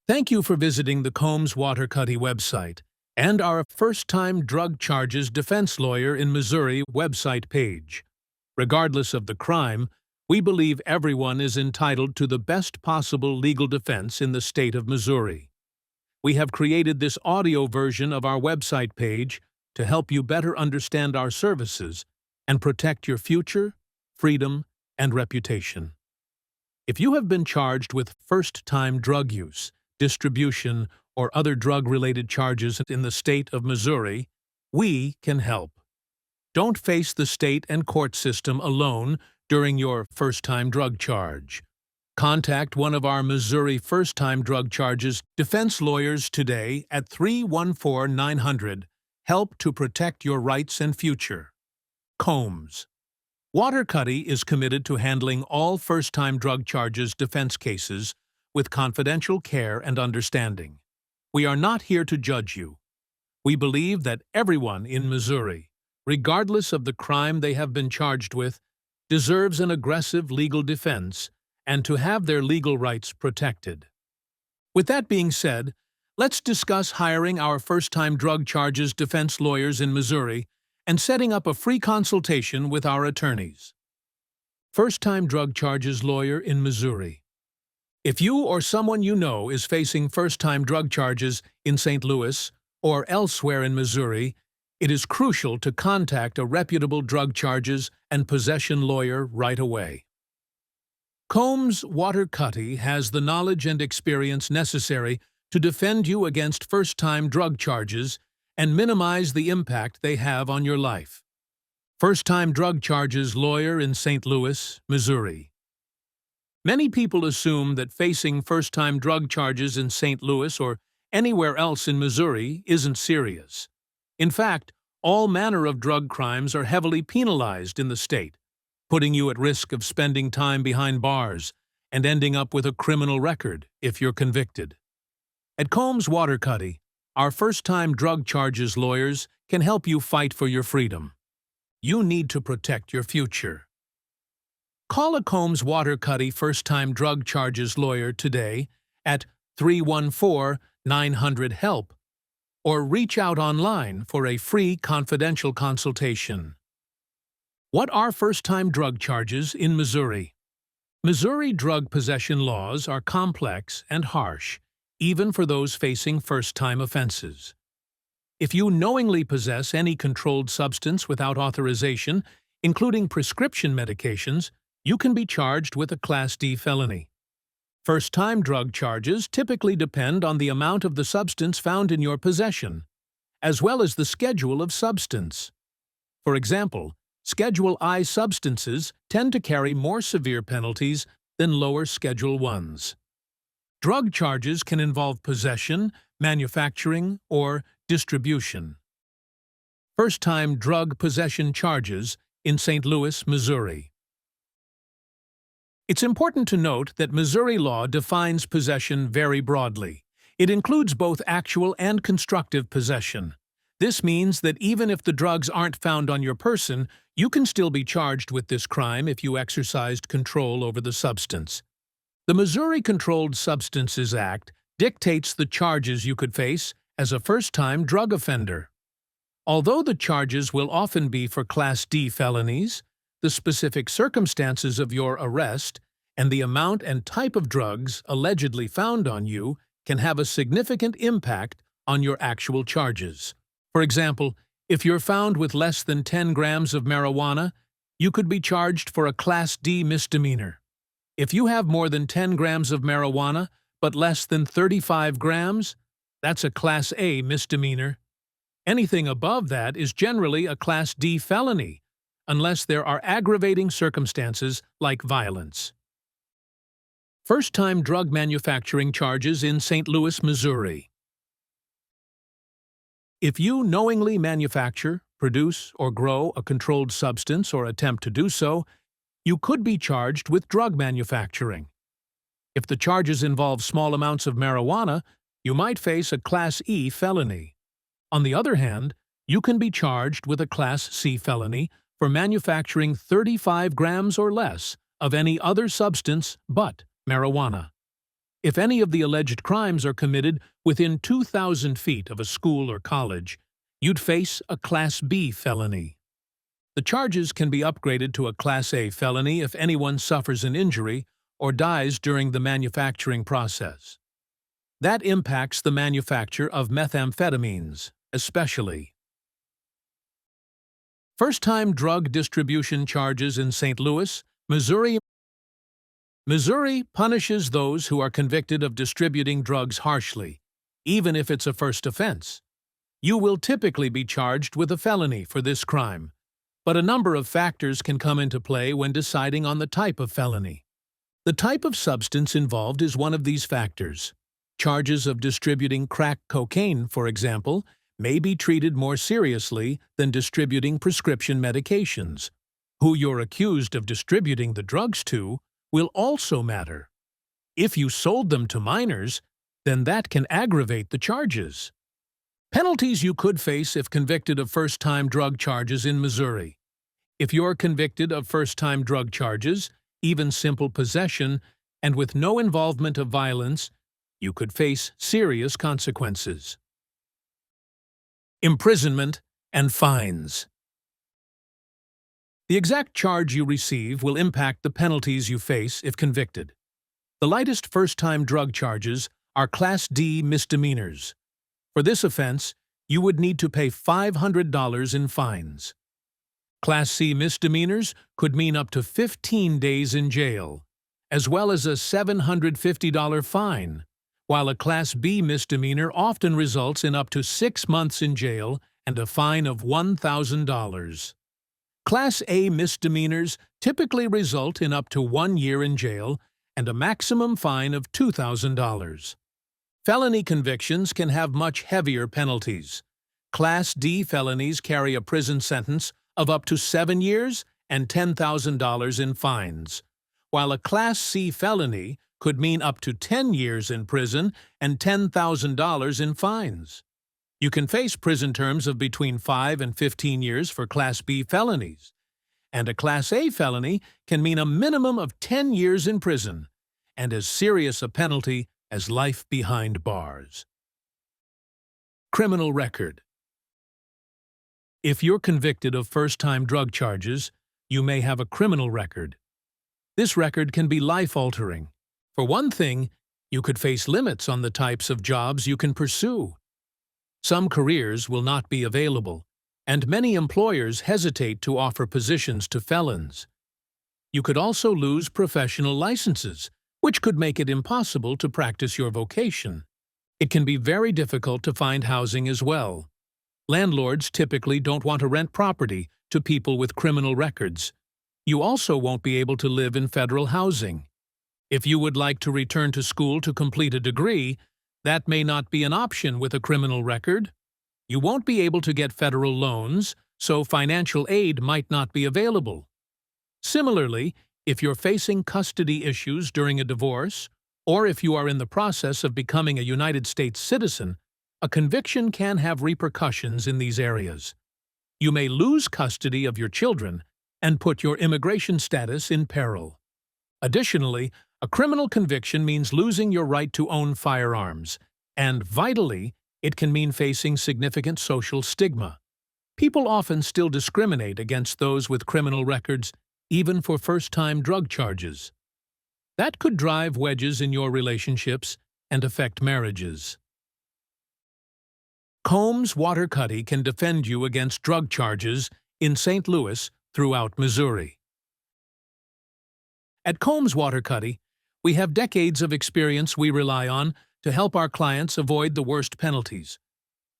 Thank you for visiting the Combs Waterkotte website and our First-Time Drug Charges Defense Lawyer in Missouri website page. Regardless of the crime, we believe everyone is entitled to the best possible legal defense in the state of Missouri. We have created this audio version of our website page to help you better understand our services and protect your future, freedom, and reputation. If you have been charged with first-time drug use, distribution, or other drug-related charges in the state of Missouri, we can help. Don't face the state and court system alone during your first-time drug charge. Contact one of our Missouri first-time drug charges defense lawyers today at 314-900. Help to protect your rights and future. Combs Waterkotte is committed to handling all first-time drug charges defense cases with confidential care and understanding. We are not here to judge you. We believe that everyone in Missouri, regardless of the crime they have been charged with, deserves an aggressive legal defense and to have their legal rights protected. With that being said, let's discuss hiring our first-time drug charges defense lawyers in Missouri and setting up a free consultation with our attorneys. First-time drug charges lawyer in Missouri. If you or someone you know is facing first-time drug charges in St. Louis or elsewhere in Missouri, it is crucial to contact a reputable drug charges and possession lawyer right away. Combs Waterkotte has the knowledge and experience necessary to defend you against first-time drug charges and minimize the impact they have on your life. First-time drug charges lawyer in St. Louis, Missouri. Many people assume that facing first-time drug charges in St. Louis or anywhere else in Missouri isn't serious. In fact, all manner of drug crimes are heavily penalized in the state, putting you at risk of spending time behind bars and ending up with a criminal record if you're convicted. At Combs Waterkotte, our first-time drug charges lawyers can help you fight for your freedom. You need to protect your future. Call a Combs Waterkotte first-time drug charges lawyer today at 314-900-HELP or reach out online for a free confidential consultation. What are first-time drug charges in Missouri? Missouri drug possession laws are complex and harsh, even for those facing first-time offenses. If you knowingly possess any controlled substance without authorization, including prescription medications, you can be charged with a Class D felony. First-time drug charges typically depend on the amount of the substance found in your possession, as well as the schedule of substance. For example, Schedule I substances tend to carry more severe penalties than lower Schedule Is. Drug charges can involve possession, manufacturing, or distribution. First-time drug possession charges in St. Louis, Missouri. It's important to note that Missouri law defines possession very broadly. It includes both actual and constructive possession. This means that even if the drugs aren't found on your person, you can still be charged with this crime if you exercised control over the substance. The Missouri Controlled Substances Act dictates the charges you could face as a first-time drug offender. Although the charges will often be for Class D felonies, the specific circumstances of your arrest and the amount and type of drugs allegedly found on you can have a significant impact on your actual charges. For example, if you're found with less than 10 grams of marijuana, you could be charged for a Class D misdemeanor. If you have more than 10 grams of marijuana but less than 35 grams, that's a Class A misdemeanor. Anything above that is generally a Class D felony, unless there are aggravating circumstances like violence. First-time drug manufacturing charges in St. Louis, Missouri. If you knowingly manufacture, produce, or grow a controlled substance or attempt to do so, you could be charged with drug manufacturing. If the charges involve small amounts of marijuana, you might face a Class E felony. On the other hand, you can be charged with a Class C felony for manufacturing 35 grams or less of any other substance but marijuana. If any of the alleged crimes are committed within 2,000 feet of a school or college, you'd face a Class B felony. The charges can be upgraded to a Class A felony if anyone suffers an injury or dies during the manufacturing process. That impacts the manufacture of methamphetamines, especially. First-time drug distribution charges in St. Louis, Missouri. Missouri punishes those who are convicted of distributing drugs harshly, even if it's a first offense. You will typically be charged with a felony for this crime, but a number of factors can come into play when deciding on the type of felony. The type of substance involved is one of these factors. Charges of distributing crack cocaine, for example, may be treated more seriously than distributing prescription medications. Who you're accused of distributing the drugs to will also matter. If you sold them to minors, then that can aggravate the charges. Penalties you could face if convicted of first-time drug charges in Missouri. If you're convicted of first-time drug charges, even simple possession, and with no involvement of violence, you could face serious consequences. Imprisonment and fines. The exact charge you receive will impact the penalties you face if convicted. The lightest first-time drug charges are Class D misdemeanors. For this offense, you would need to pay $500 in fines. Class C misdemeanors could mean up to 15 days in jail, as well as a $750 fine, while a Class B misdemeanor often results in up to 6 months in jail and a fine of $1,000. Class A misdemeanors typically result in up to 1 year in jail and a maximum fine of $2,000. Felony convictions can have much heavier penalties. Class D felonies carry a prison sentence of up to 7 years and $10,000 in fines, while a Class C felony could mean up to 10 years in prison and $10,000 in fines. You can face prison terms of between 5 and 15 years for Class B felonies, and a Class A felony can mean a minimum of 10 years in prison and as serious a penalty as life behind bars. Criminal record. If you're convicted of first-time drug charges, you may have a criminal record. This record can be life-altering. For one thing, you could face limits on the types of jobs you can pursue. Some careers will not be available, and many employers hesitate to offer positions to felons. You could also lose professional licenses, which could make it impossible to practice your vocation. It can be very difficult to find housing as well. Landlords typically don't want to rent property to people with criminal records. You also won't be able to live in federal housing. If you would like to return to school to complete a degree, that may not be an option with a criminal record. You won't be able to get federal loans, so financial aid might not be available. Similarly, if you're facing custody issues during a divorce, or if you are in the process of becoming a United States citizen, a conviction can have repercussions in these areas. You may lose custody of your children and put your immigration status in peril. Additionally, a criminal conviction means losing your right to own firearms, and vitally, it can mean facing significant social stigma. People often still discriminate against those with criminal records, even for first-time drug charges. That could drive wedges in your relationships and affect marriages. Combs Waterkotte can defend you against drug charges in St. Louis throughout Missouri. At Combs Waterkotte, we have decades of experience we rely on to help our clients avoid the worst penalties.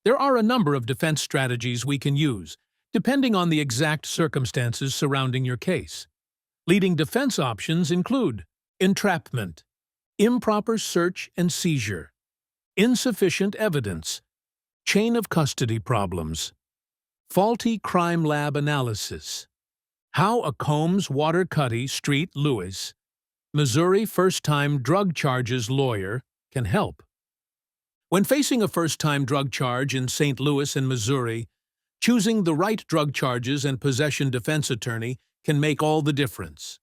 There are a number of defense strategies we can use, depending on the exact circumstances surrounding your case. Leading defense options include entrapment, improper search and seizure, insufficient evidence, chain of custody problems, faulty crime lab analysis. How a Combs Waterkotte Street Louis, Missouri first-time drug charges lawyer can help. When facing a first-time drug charge in St. Louis and Missouri, choosing the right drug charges and possession defense attorney can make all the difference.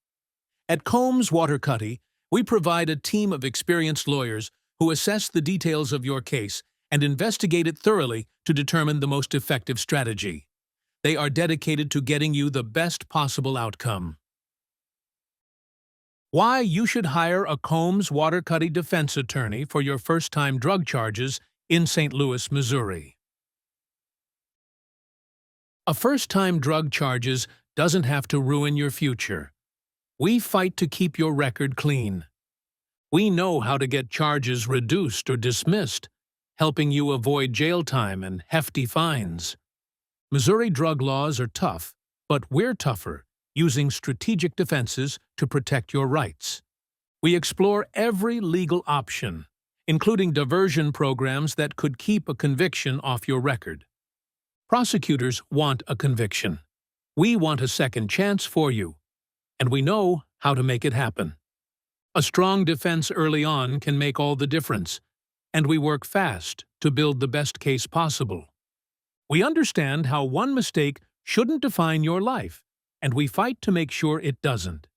At Combs Waterkotte, We provide a team of experienced lawyers who assess the details of your case and investigate it thoroughly to determine the most effective strategy. They are dedicated to getting you the best possible outcome. Why you should hire a Combs Waterkotte defense attorney for your first-time drug charges in St. Louis, Missouri. A first-time drug charges doesn't have to ruin your future. We fight to keep your record clean. We know how to get charges reduced or dismissed, helping you avoid jail time and hefty fines. Missouri drug laws are tough, but we're tougher, using strategic defenses to protect your rights. We explore every legal option, including diversion programs that could keep a conviction off your record. Prosecutors want a conviction. We want a second chance for you, and we know how to make it happen. A strong defense early on can make all the difference, and we work fast to build the best case possible. We understand how one mistake shouldn't define your life, and we fight to make sure it doesn't.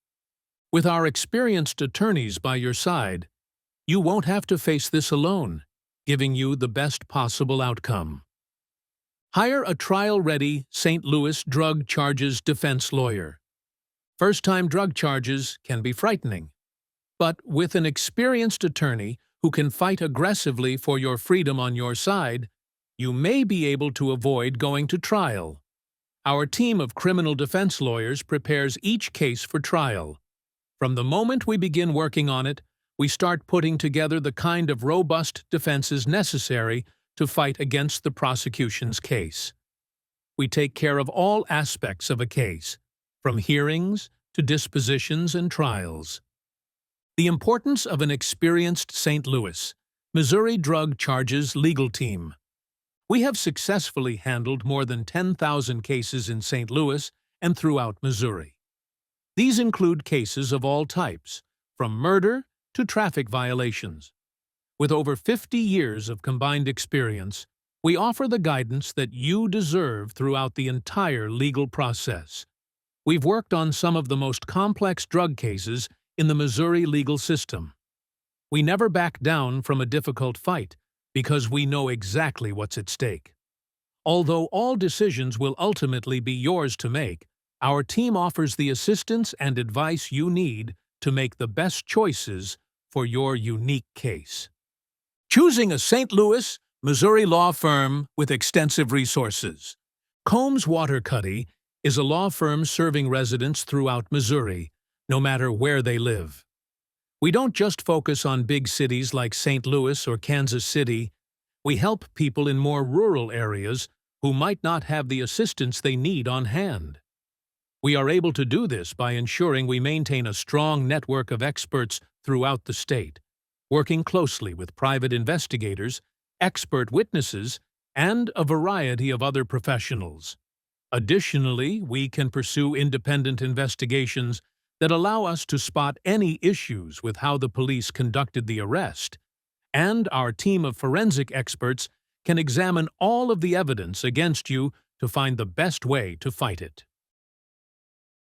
With our experienced attorneys by your side, you won't have to face this alone, giving you the best possible outcome. Hire a trial-ready St. Louis drug charges defense lawyer. First-time drug charges can be frightening, but with an experienced attorney who can fight aggressively for your freedom on your side, you may be able to avoid going to trial. Our team of criminal defense lawyers prepares each case for trial. From the moment we begin working on it, we start putting together the kind of robust defenses necessary to fight against the prosecution's case. We take care of all aspects of a case, from hearings to dispositions and trials. The importance of an experienced St. Louis, Missouri drug charges legal team. We have successfully handled more than 10,000 cases in St. Louis and throughout Missouri. These include cases of all types, from murder to traffic violations. With over 50 years of combined experience, we offer the guidance that you deserve throughout the entire legal process. We've worked on some of the most complex drug cases in the Missouri legal system. We never back down from a difficult fight because we know exactly what's at stake. Although all decisions will ultimately be yours to make, our team offers the assistance and advice you need to make the best choices for your unique case. Choosing a St. Louis, Missouri law firm with extensive resources. Combs Waterkotte is a law firm serving residents throughout Missouri, no matter where they live. We don't just focus on big cities like St. Louis or Kansas City. We help people in more rural areas who might not have the assistance they need on hand. We are able to do this by ensuring we maintain a strong network of experts throughout the state, working closely with private investigators, expert witnesses, and a variety of other professionals. Additionally, we can pursue independent investigations that allow us to spot any issues with how the police conducted the arrest, and our team of forensic experts can examine all of the evidence against you to find the best way to fight it.